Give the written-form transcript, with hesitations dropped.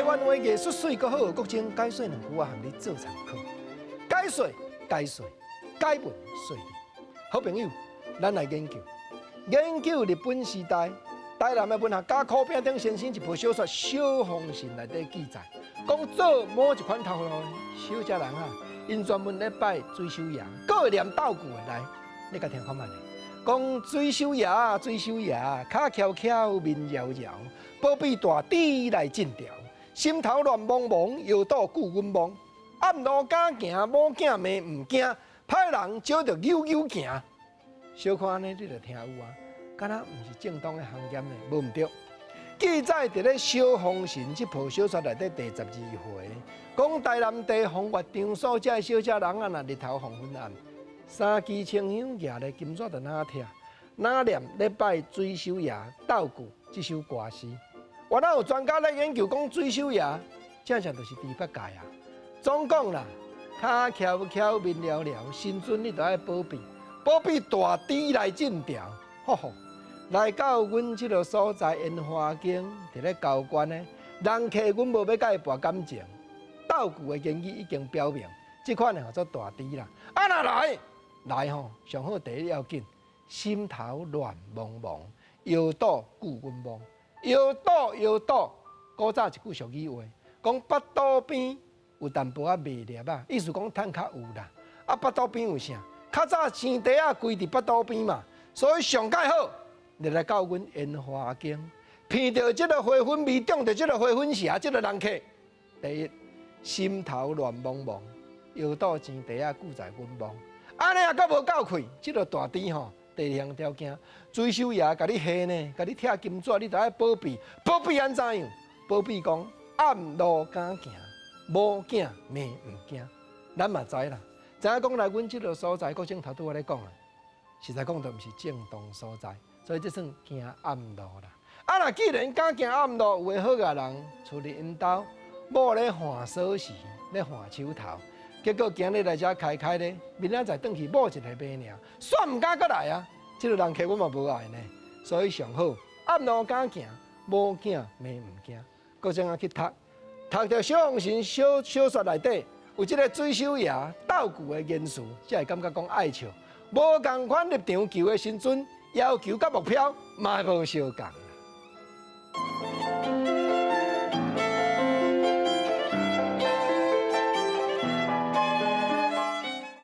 台湾话艺术水阁好，国情解说两句啊，含你做参考。解说、解说、解文说理。好朋友，咱来研究日本时代台南的文学家柯炳鼎先生一部小说《小红信》内底记载，讲做某一款头路的小家人啊，因专门咧拜水手爷，各会念道具的来，你甲听看卖咧。讲水手爷，水手爷，脚翘翘，面摇摇，保庇大滴来进调，心头乱茫茫，腰肚顾阮忙。暗路敢行，某囝骂唔惊，歹人招着悠悠行。小看安尼，你着听有啊，敢若毋是正当的行业呢，无毋对。记载伫咧《小红信》这部小说内底第12回，讲台南地方月场所这小家人啊，若日头黄昏暗，三支清香举咧金纸着哪听，哪念咧拜水手爷道具这首歌诗。原来有专家咧研究讲水手爷，正正就是猪八戒啊。总讲啦，脚翘翘，面了了，身尊你都爱保庇，保庇大猪来进调，吼吼。来到阮这个所在烟花境，伫咧高官呢，人客阮无要甲伊博感情，道具的言语已经表明，这款叫做大猪啦。啊若来吼，上好第一要紧，心头乱茫茫，腰肚顾阮忙，腰肚，古早一句俗语话，讲腹肚边有淡薄仔卖粒啊，意思讲趁较有啦。啊，腹肚边有啥？较早生地啊，规伫腹肚边嘛，所以上盖好，你来到阮烟花境，闻到即个花粉味，中到即个花粉霞，即个人客，第一心头乱茫茫，腰肚钱地啊，顾在阮忙。安尼也够无够气，即个大猪吼，第二项条件，水手爷甲你下呢，甲你拆金纸，你都爱保庇，保庇安怎样？保庇讲暗路敢行。某囝命唔惊，咱嘛知啦。知影讲来阮即个所在，国政头拄我咧讲啊，实在讲都毋是正当所在，所以这算行暗路啦。啊，若既然敢行暗路，有诶好个人出入因兜，某咧换锁匙，咧换手头，结果今日来遮开咧，明仔载转去某一个买尔，煞毋敢过来啊！即个人客我嘛无爱呢，所以上好暗路敢行，某囝命唔惊，国政去读着《小红信》小说内底有即个水手爷道具的元素，才会感觉讲爱笑。无共款立场求的时阵，要求甲目标嘛无相共。